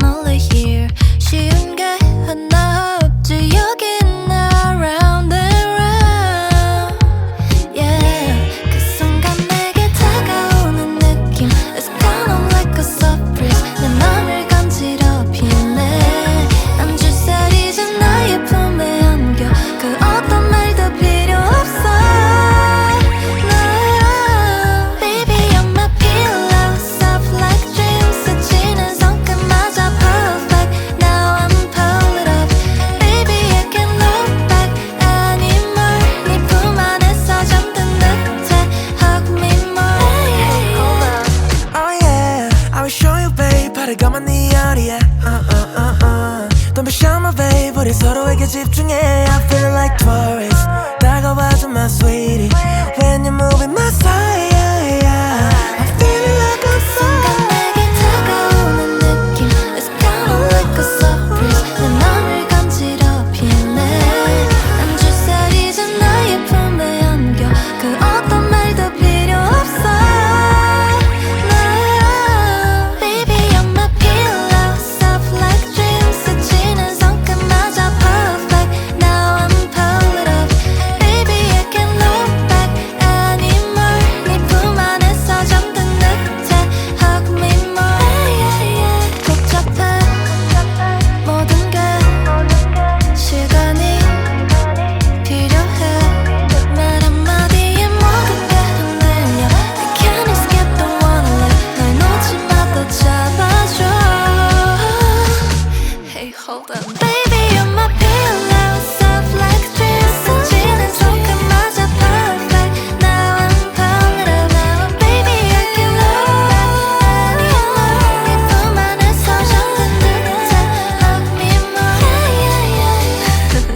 only here 쉬운 게 하나 없지 여기는 around and round yeah 그 순간 내게 다가오는 느낌 It's kind of like a surprise 내 맘을 간지럽히네 난 주사리진 나의 품에 안겨 그 어떤 말도 필요 없어 가만 네 어디에 Don't be shy my babe 우리 서로에게 집중해 I feel like tourist 다가와줘 my sweetie When you're moving my side I'm feeling like I'm 순간 내게 다가오는 느낌 It's kinda like a surprise 내 맘을 간지럽히네 난 주사리진 나의 품에 안겨 그 어떤 말도 필요 없어 Hold on, baby, you're my